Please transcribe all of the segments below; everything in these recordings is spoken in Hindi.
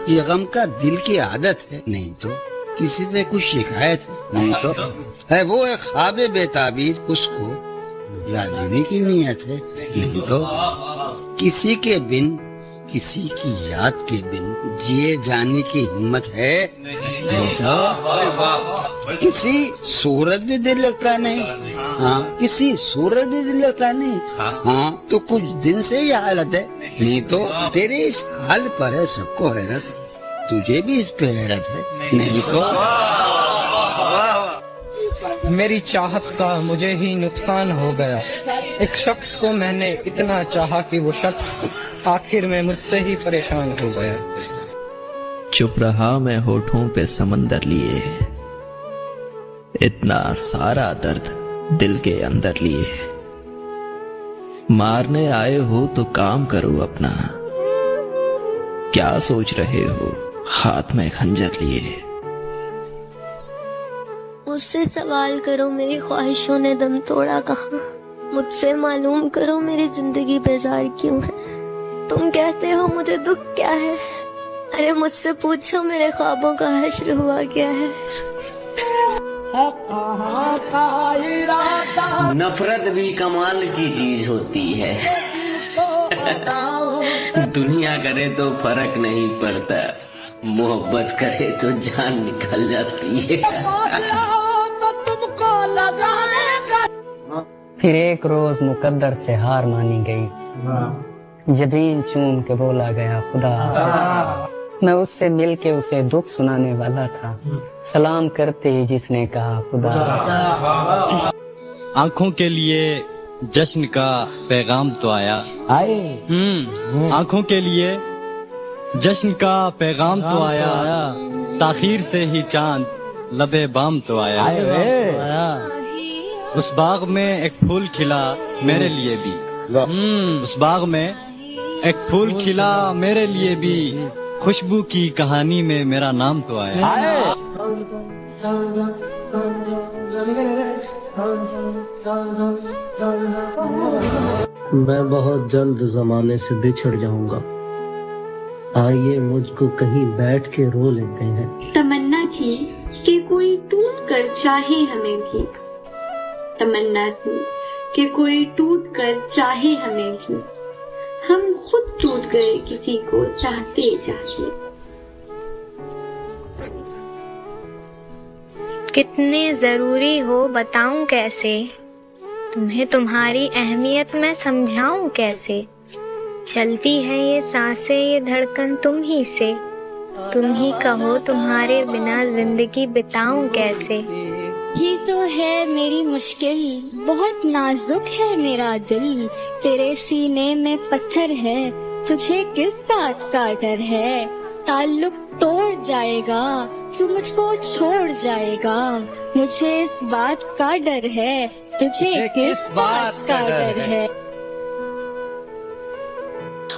ये गम का दिल की आदत है, नहीं तो किसी से कुछ शिकायत है, नहीं तो है वो एक ख्वाब बेताबीर, उसको याद देने की नीयत है, नहीं तो किसी के बिन, किसी की याद के बिन जिए जाने की हिम्मत है, नहीं तो किसी सूरत भी दिल लगता नहीं। हाँ, किसी सूरत भी दिल लगता नहीं। हाँ, तो कुछ दिन से ये हालत है, नहीं तो तेरे इस हाल पर है सबको हैरत, तुझे भी इस पे हैरत है, नहीं तो मेरी चाहत का मुझे ही नुकसान हो गया। एक शख्स को मैंने इतना चाहा कि वो शख्स आखिर में मुझसे ही परेशान हो गया। चुप रहा मैं होठों पे समंदर लिए, इतना सारा दर्द दिल के अंदर लिए। मारने आए हो तो काम करो अपना, क्या सोच रहे हो हाथ में खंजर लिए। मुझसे सवाल करो मेरी ख्वाहिशों ने दम तोड़ा कहाँ, मुझसे मालूम करो मेरी जिंदगी बेजार क्यों है। तुम कहते हो मुझे दुख क्या है, अरे मुझसे पूछो मेरे ख्वाबों का हश्र हुआ क्या है। नफरत भी कमाल की चीज होती है। दुनिया करे तो फर्क नहीं पड़ता, मोहब्बत करे तो जान निकल जाती है। फिर एक रोज मुकद्दर से हार मानी गई, जबीन चूम के बोला गया खुदा। मैं उससे मिल के उसे दुख सुनाने वाला था, सलाम करते ही जिसने कहा खुदा। आंखों के लिए जश्न का पैगाम तो आया, आंखों के लिए जश्न का पैगाम तो आया, ताखीर से ही चांद लबे बाम तो आया। उस बाग में एक फूल खिला मेरे लिए भी, उस बाग में एक फूल खिला मेरे लिए भी, खुशबू की कहानी में मेरा नाम तो आया। मैं बहुत जल्द जमाने से बिछड़ जाऊंगा, आइए मुझको कहीं बैठ के रो लेते हैं। तमन्ना थी कि कोई टूट कर चाहे हमें भी, तमन्ना थी कि कोई टूट कर चाहे हमें भी, हम खुद टूट गए किसी को चाहते चाहते। कितने जरूरी हो बताऊं कैसे, तुम्हें तुम्हारी अहमियत मैं समझाऊं कैसे। चलती है ये सांसें ये धड़कन तुम ही से, तुम ही कहो तुम्हारे बिना जिंदगी बिताऊं कैसे। ये तो है मेरी मुश्किल, बहुत नाजुक है मेरा दिल, तेरे सीने में पत्थर है, तुझे किस बात का डर है। ताल्लुक तोड़ जाएगा तू मुझको छोड़ जाएगा, मुझे इस बात का डर है, तुझे किस बात का डर है।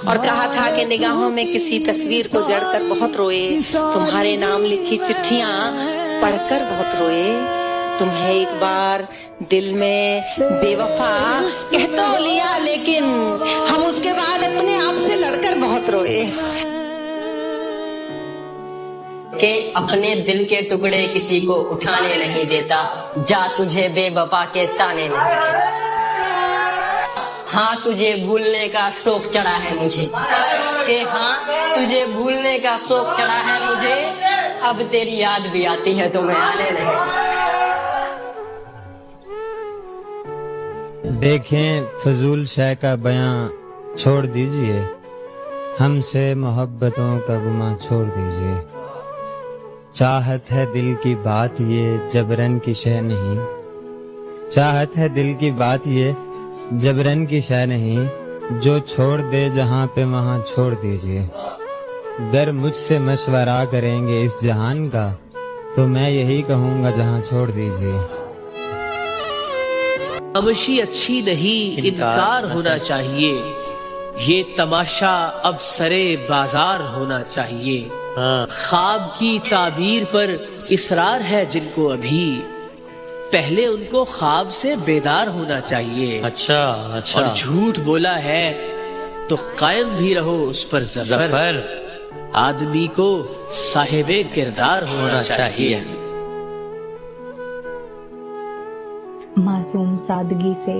और कहा था कि निगाहों में किसी तस्वीर को जड़कर बहुत रोए, तुम्हारे नाम लिखी चिट्ठियाँ पढ़कर बहुत रोए। तुम्हें एक बार दिल में बेवफा कह तो लिया, लेकिन हम उसके बाद अपने आप से लड़कर बहुत रोए। कि अपने दिल के टुकड़े किसी को उठाने नहीं देता, जा तुझे बेवफा के ताने नहीं देता। हाँ तुझे भूलने का शौक चढ़ा है मुझे, कि हाँ तुझे भूलने का शौक चढ़ा है मुझे, अब तेरी याद भी आती है तो मैं आने नहीं। देखें फजूल शय का बयां छोड़ दीजिए, हमसे मोहब्बतों का गुमा छोड़ दीजिए। चाहत है दिल की बात ये जबरन की शय नहीं, चाहत है दिल की बात ये जबरन की शय नहीं, जो छोड़ दे जहाँ पे वहाँ छोड़ दीजिए। गर मुझसे मशवरा करेंगे इस जहान का, तो मैं यही कहूँगा जहाँ छोड़ दीजिए। खामोशी अच्छी नहीं, इनकार होना चाहिए, ये तमाशा अब सरे बाजार होना चाहिए। ख्वाब की ताबीर पर इसरार है जिनको अभी, पहले उनको ख्वाब से बेदार होना चाहिए। अच्छा और झूठ बोला है तो कायम भी रहो उस पर ज़फर। आदमी को साहिबे किरदार होना चाहिए। मासूम सादगी से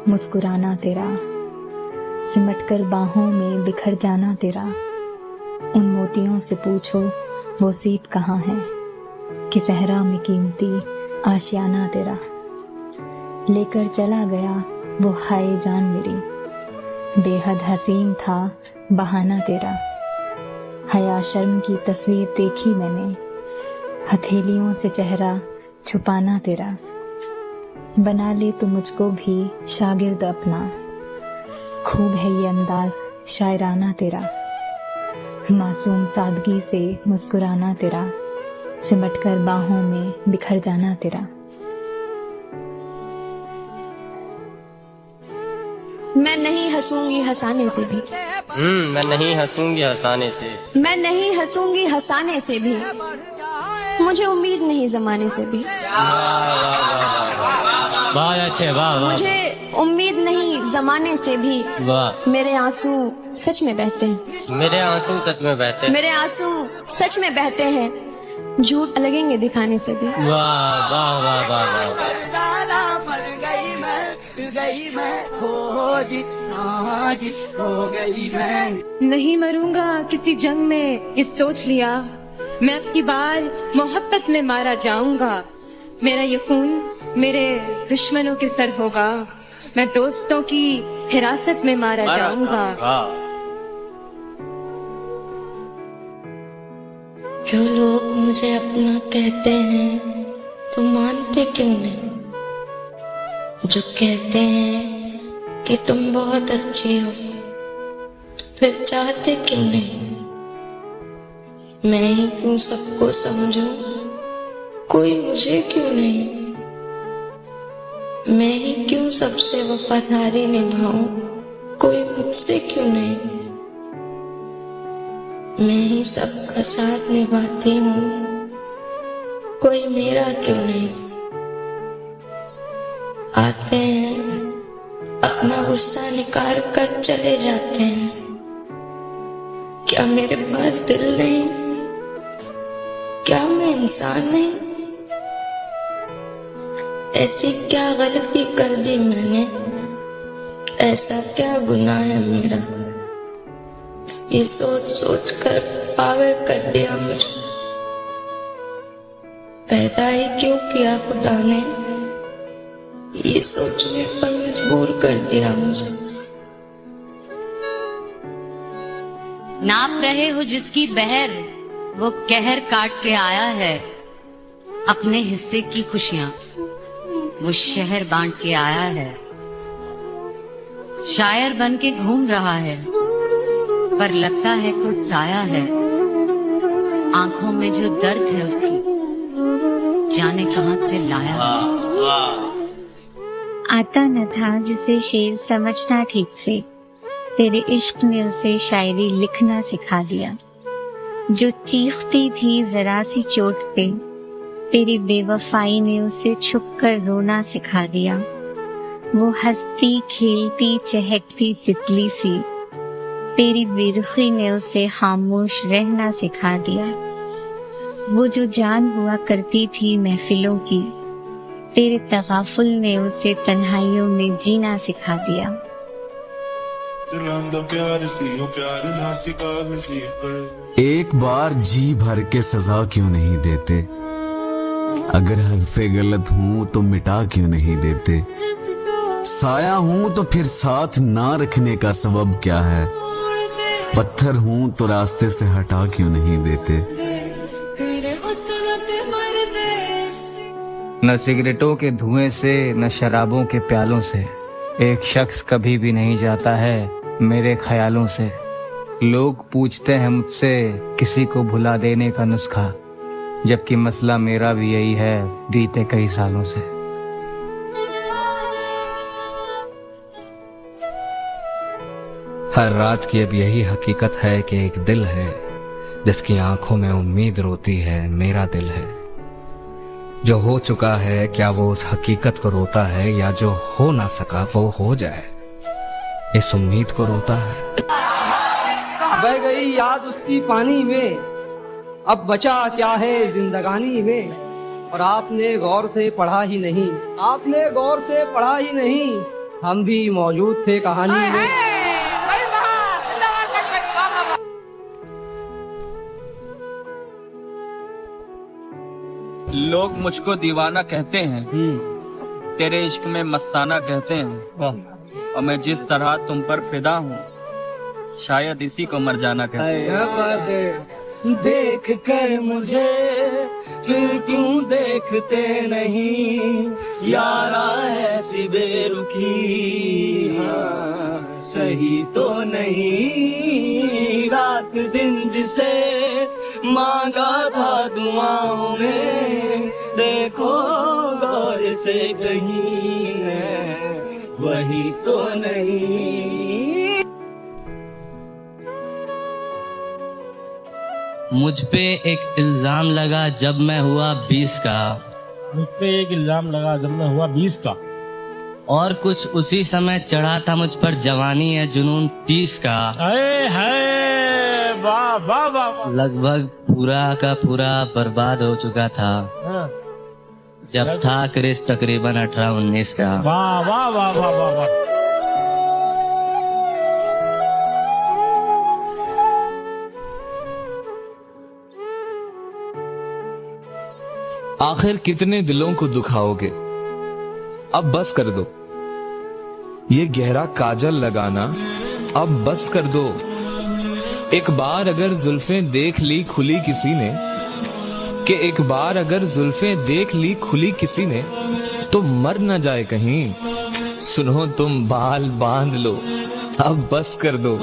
मुस्कुराना तेरा, सिमटकर बाहों में बिखर जाना तेरा। उन मोतियों से पूछो वो सीप कहाँ है, कि सहरा में कीमती आशियाना तेरा। लेकर चला गया वो हाय जान मेरी, बेहद हसीन था बहाना तेरा। हया शर्म की तस्वीर देखी मैंने, हथेलियों से चेहरा छुपाना तेरा। बना ले तू मुझको भी शागिर्द अपना, खूब है ये अंदाज शायराना तेरा। मासूम सादगी से मुस्कुराना तेरा, सिमटकर बाहों में बिखर जाना तेरा। मैं नहीं हंसूंगी हंसाने से भी, मैं नहीं हंसूंगी हंसाने से, मैं नहीं हंसूंगी हंसाने से भी, मुझे उम्मीद नहीं जमाने से भी। बहुत अच्छे, वाह वाह। मुझे उम्मीद नहीं जमाने से भी, वाह। मेरे आंसू सच में बहते हैं, मेरे आंसू सच में बहते हैं, मेरे आंसू सच में बहते हैं, झूठ लगेंगे दिखाने से भी। वाह वाह वाह वाह वाह। नहीं मरूंगा किसी जंग में ये सोच लिया, मैं अब की बार मोहब्बत में मारा जाऊंगा। मेरा ये खून मेरे दुश्मनों के सर होगा, मैं दोस्तों की हिरासत में मारा जाऊंगा। जो लोग मुझे अपना कहते हैं तो मानते क्यों नहीं, जो कहते हैं कि तुम बहुत अच्छी हो तो फिर चाहते क्यों नहीं। मैं ही क्यों सबको समझूं, कोई मुझे क्यों नहीं। मैं ही क्यों सबसे वफादारी निभाऊं, कोई मुझसे क्यों नहीं। मैं ही सबका साथ निभाती हूँ, कोई मेरा क्यों नहीं। आते हैं अपना गुस्सा निकाल कर चले जाते हैं, क्या मेरे पास दिल नहीं, क्या मैं इंसान नहीं। ऐसी क्या गलती कर दी मैंने, ऐसा क्या गुनाह है मेरा, ये सोच सोच कर पागल कर दिया मुझे। पैदा ही क्यों किया खुदा ने, ये सोचने पर मजबूर कर दिया मुझे। नाप रहे हो जिसकी बहर, वो कहर काट के आया है। अपने हिस्से की खुशियां वो शहर बांट के आया है। शायर बन के घूम रहा है, पर लगता है कुछ साया है। आंखों में जो दर्द है उसकी, जाने कहां से लाया है। आता न था जिसे शेर समझना ठीक से, तेरे इश्क ने उसे शायरी लिखना सिखा दिया। जो चीखती थी जरा सी चोट पे, तेरी बेवफाई ने उसे छुपकर रोना सिखा दिया। वो हंसती खेलती चहकती तितली सी, तेरी बेरुखी ने उसे खामोश रहना सिखा दिया। वो जो जान हुआ करती थी महफिलों की, तेरे तगाफुल ने उसे तन्हाइयों में जीना सिखा दिया। एक बार जी भर के सजा क्यों नहीं देते, अगर हरफे गलत हूँ तो मिटा क्यों नहीं देते। साया हूँ तो फिर साथ ना रखने का सबब क्या है, पत्थर हूँ तो रास्ते से हटा क्यों नहीं देते। न सिगरेटों के धुएं से न शराबों के प्यालों से, एक शख्स कभी भी नहीं जाता है मेरे ख्यालों से। लोग पूछते हैं मुझसे किसी को भुला देने का नुस्खा, जबकि मसला मेरा भी यही है बीते कई सालों से। हर रात की अब यही हकीकत है कि एक दिल है जिसकी आंखों में उम्मीद रोती है, मेरा दिल है। जो हो चुका है क्या वो उस हकीकत को रोता है, या जो हो ना सका वो हो जाए इस उम्मीद को रोता है। बह गई याद उसकी पानी में, अब बचा क्या है जिंदगानी में। और आपने गौर से पढ़ा ही नहीं, आपने गौर से पढ़ा ही नहीं, हम भी मौजूद थे कहानी में। लोग मुझको दीवाना कहते हैं, तेरे इश्क में मस्ताना कहते हैं, और मैं जिस तरह तुम पर फिदा हूँ, शायद इसी को मर जाना कहते हैं। देख कर मुझे फिर क्यों देखते नहीं, यारा ऐसी बेरुखी हाँ, सही तो नहीं। रात दिन जिसे मांगा था दुआओं में, देखो गौर से कहीं वही तो नहीं। मुझ पे एक इल्जाम लगा जब मैं हुआ 20 का, मुझ पे एक इल्जाम लगा जब मैं हुआ 20 का, और कुछ उसी समय चढ़ा था मुझ पर जवानी है जुनून 30 का। वाह वाह वाह। लगभग पूरा का पूरा बर्बाद हो चुका था जब था क्रिस तकरीबन 18-19 का। वाह वाह वाह वाह वाह वाह। आखिर कितने दिलों को दुखाओगे, अब बस कर दो। ये गहरा काजल लगाना अब बस कर दो। एक बार अगर जुल्फें देख ली खुली किसी ने, कि एक बार अगर जुल्फें देख ली खुली किसी ने, तो मर न जाए कहीं। सुनो तुम बाल बांध लो, अब बस कर दो।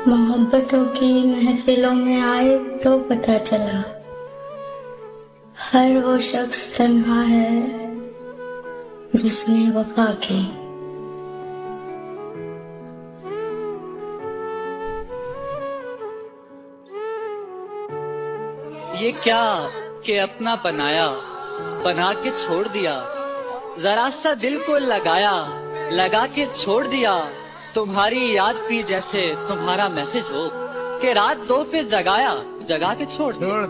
मोहब्बतों की महफिलों में आए तो पता चला, हर वो शख्स तन्हा है जिसने वफा की। ये क्या कि अपना बनाया, बना के छोड़ दिया, जरा सा दिल को लगाया, लगा के छोड़ दिया। तुम्हारी याद पी जैसे तुम्हारा मैसेज हो, कि रात 2 पे जगाया, जगा के छोड़ दिया।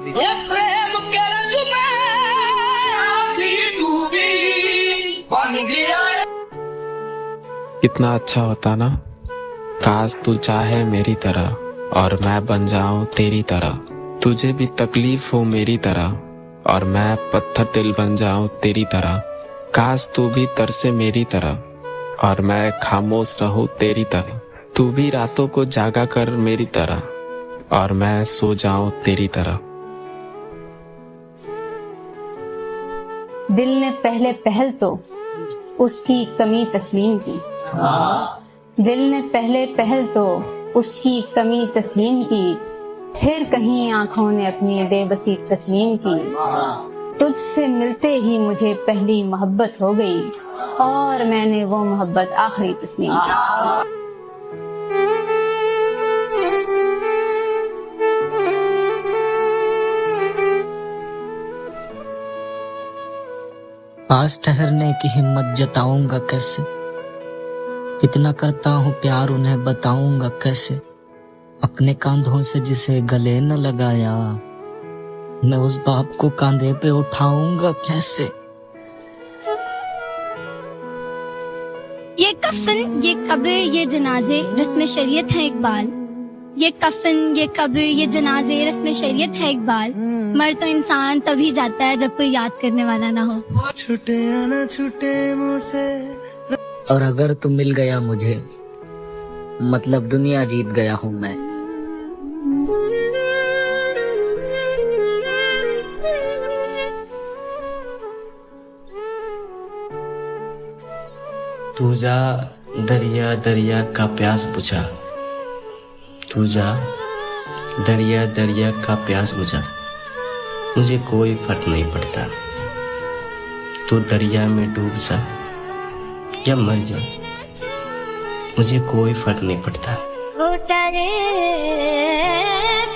कितना अच्छा होता ना, काश तू चाहे मेरी तरह और मैं बन जाऊं तेरी तरह। तुझे भी तकलीफ हो मेरी तरह और मैं पत्थर दिल बन जाऊं तेरी तरह। काश तू भी तरसे मेरी तरह और मैं खामोश रहूं तेरी तरह। तू भी रातों को जागा कर मेरी तरह और मैं सो जाऊं तेरी तरह। दिल ने पहले पहल तो उसकी कमी तस्लीम की, दिल ने पहले पहल तो उसकी कमी तस्लीम की, फिर कहीं आंखों ने अपनी बेबसी तस्लीम की। तुझसे मिलते ही मुझे पहली मोहब्बत हो गई और मैंने वो मोहब्बत आखिरी तस्लीम की। पास ठहरने की हिम्मत जताऊंगा कैसे, कितना करता हूँ प्यार उन्हें बताऊंगा कैसे। अपने कांधों से जिसे गले न लगाया, मैं उस बाप को कांधे पे उठाऊंगा कैसे। ये कफन, ये कब्र, ये जनाजे रस्म शरीयत है इकबाल। ये कफन, ये कब्र, ये जनाजे रस्म शरीयत है इकबाल। मर तो इंसान तभी जाता है जब कोई याद करने वाला ना हो। छूटे या ना छूटे मुझसे। और अगर तू मिल गया मुझे, मतलब दुनिया जीत गया हूँ मैं। तू जा दरिया दरिया का प्यास बुझा, तू जा दरिया दरिया का प्यास बुझा। मुझे कोई फर्क नहीं पड़ता, तू दरिया में डूब जा या मर जा, मुझे कोई फर्क नहीं पड़ता। झूठा रे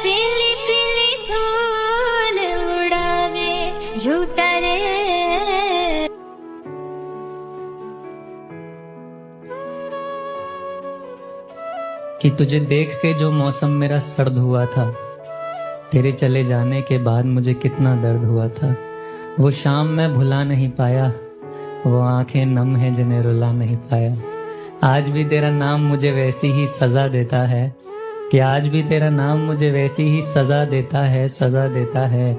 पीली पीली धूल उड़ावे झूठा रे। कि तुझे देख के जो मौसम मेरा सर्द हुआ था, तेरे चले जाने के बाद मुझे कितना दर्द हुआ था। वो शाम मैं भुला नहीं पाया, वो आंखें नम है जिन्हें रुला नहीं पाया। आज भी तेरा नाम मुझे वैसी ही सजा देता है, कि आज भी तेरा नाम मुझे वैसी ही सजा देता है, सजा देता है।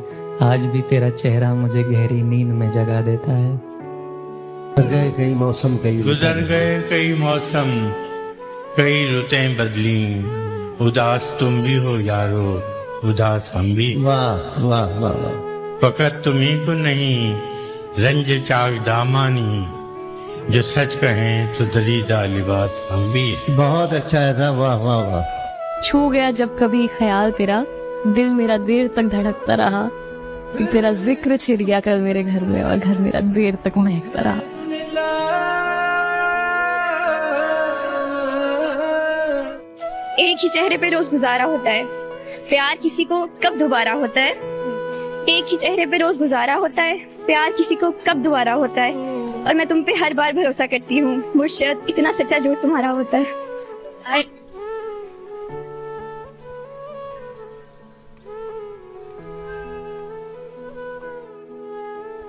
आज भी तेरा चेहरा मुझे गहरी नींद में जगा देता है। गुजर गए कई मौसम, कई रुतें बदली, उदास तुम भी हो यारो, उदास हम भी। वाह वाह वाह वाह। फकत तुम्ही को नहीं, रंज चाक दामानी, जो सच कहें तो दरीदा लिबास हम भी। बहुत अच्छा है, वाह वाह वाह। छू गया जब कभी ख्याल तेरा, दिल मेरा देर तक धड़कता रहा। तेरा जिक्र छिड़ गया कल मेरे घर में, और घर मेरा देर तक महकता रहा। एक ही चेहरे पे रोज गुजारा होता है, प्यार किसी को कब दोबारा होता है। एक ही चेहरे पे रोज गुजारा होता है, प्यार किसी को कब दोबारा होता है। और मैं तुम पे हर बार भरोसा करती हूँ मुर्शद, इतना सच्चा जो तुम्हारा होता है।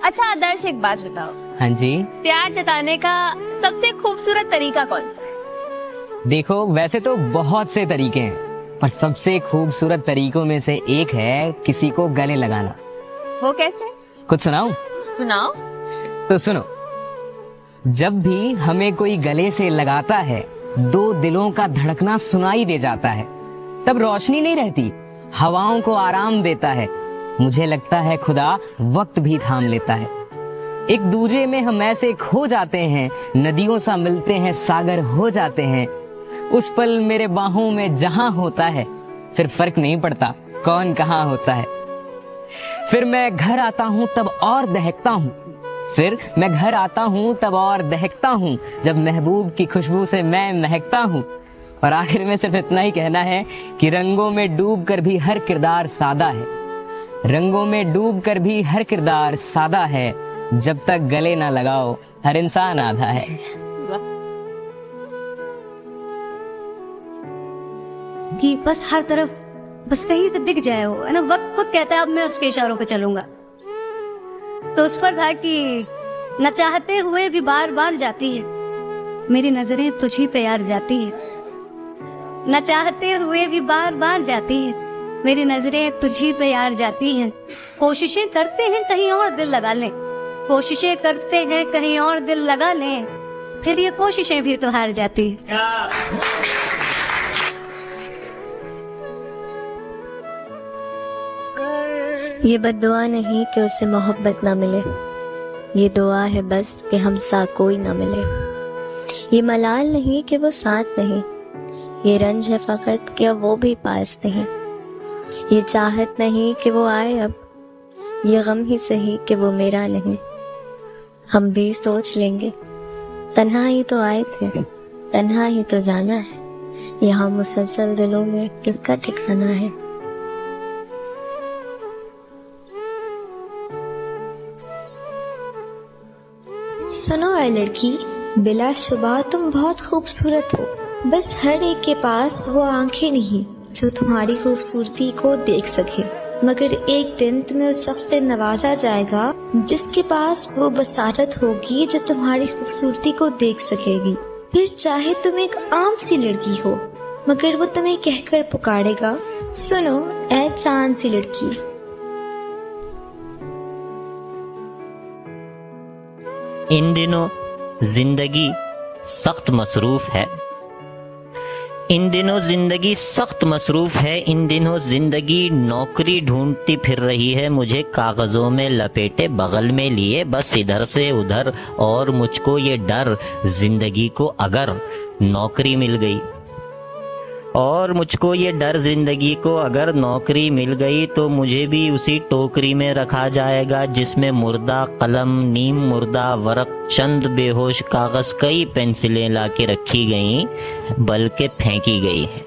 अच्छा आदर्श, एक बात बताओ। हाँ जी। प्यार जताने का सबसे खूबसूरत तरीका कौन सा है? देखो, वैसे तो बहुत से तरीके हैं, पर सबसे खूबसूरत तरीकों में से एक है किसी को गले लगाना। वो कैसे? कुछ सुनाऊं? सुनाओ। तो सुनो। जब भी हमें कोई गले से लगाता है, दो दिलों का धड़कना सुनाई दे जाता है। तब रोशनी नहीं रहती, हवाओं को आराम देता है। मुझे लगता है खुदा वक्त भी थाम लेता है। एक दूजे में हम ऐसे खो जाते हैं, नदियों सा मिलते हैं, सागर हो जाते हैं। उस पल मेरे बाहों में जहां होता है, फिर फर्क नहीं पड़ता कौन कहां होता है। फिर मैं घर आता हूं तब और दहकता हूं, फिर मैं घर आता हूं तब और दहकता हूं, जब महबूब की खुशबू से मैं महकता हूं। और आखिर में सिर्फ इतना ही कहना है कि रंगों में डूब कर भी हर किरदार सादा है, रंगों में डूब कर भी हर किरदार सादा है। जब तक गले ना लगाओ हर इंसान आधा है। कि बस हर तरफ बस कहीं से दिख जाए वो, है ना। वक्त खुद कहता है अब मैं उसके इशारों पे चलूंगा। तो उस पर था कि न चाहते हुए भी बार बार जाती है मेरी नजरें तुझी पे यार जाती है, न चाहते हुए भी बार बार जाती है मेरी नजरें तुझी पे यार जाती हैं। कोशिशें करते हैं कहीं और दिल लगा लें, कोशिशें करते हैं कहीं और दिल लगा लें, फिर ये कोशिशें भी तो हार जाती हैं। ये बद्दुआ नहीं कि उसे मोहब्बत ना मिले, ये दुआ है बस कि हम सा कोई ना मिले। ये मलाल नहीं कि वो साथ नहीं, ये रंज है फकत कि वो भी पास नहीं। ये चाहत नहीं कि वो आए अब, ये गम ही सही कि वो मेरा नहीं। हम भी सोच लेंगे तन्हा ही तो आए थे, तन्हा ही तो जाना है। यहाँ मुसलसल दिलों में किसका ठिकाना है। सुनो ऐ लड़की, बिलाशुबा तुम बहुत खूबसूरत हो, बस हर एक के पास वो आंखें नहीं जो तुम्हारी खूबसूरती को देख सके। मगर एक दिन तुम्हें उस शख्स से नवाजा जाएगा जिसके पास वो बसारत होगी जो तुम्हारी खूबसूरती को देख सकेगी। फिर चाहे तुम एक आम सी लड़की हो, मगर वो तुम्हें कहकर पुकारेगा, सुनो ऐ चांद सी लड़की। इन दिनों जिंदगी सख्त मसरूफ है, इन दिनों जिंदगी सख्त मसरूफ है। इन दिनों जिंदगी नौकरी ढूंढती फिर रही है, मुझे कागजों में लपेटे बगल में लिए बस इधर से उधर। और मुझको ये डर जिंदगी को अगर नौकरी मिल गई, और मुझको ये डर जिंदगी को अगर नौकरी मिल गई तो मुझे भी उसी टोकरी में रखा जाएगा जिसमें मुर्दा कलम, नीम मुर्दा वरक, चंद बेहोश कागज, कई पेंसिलें लाके रखी गई बल्कि फेंकी गई है।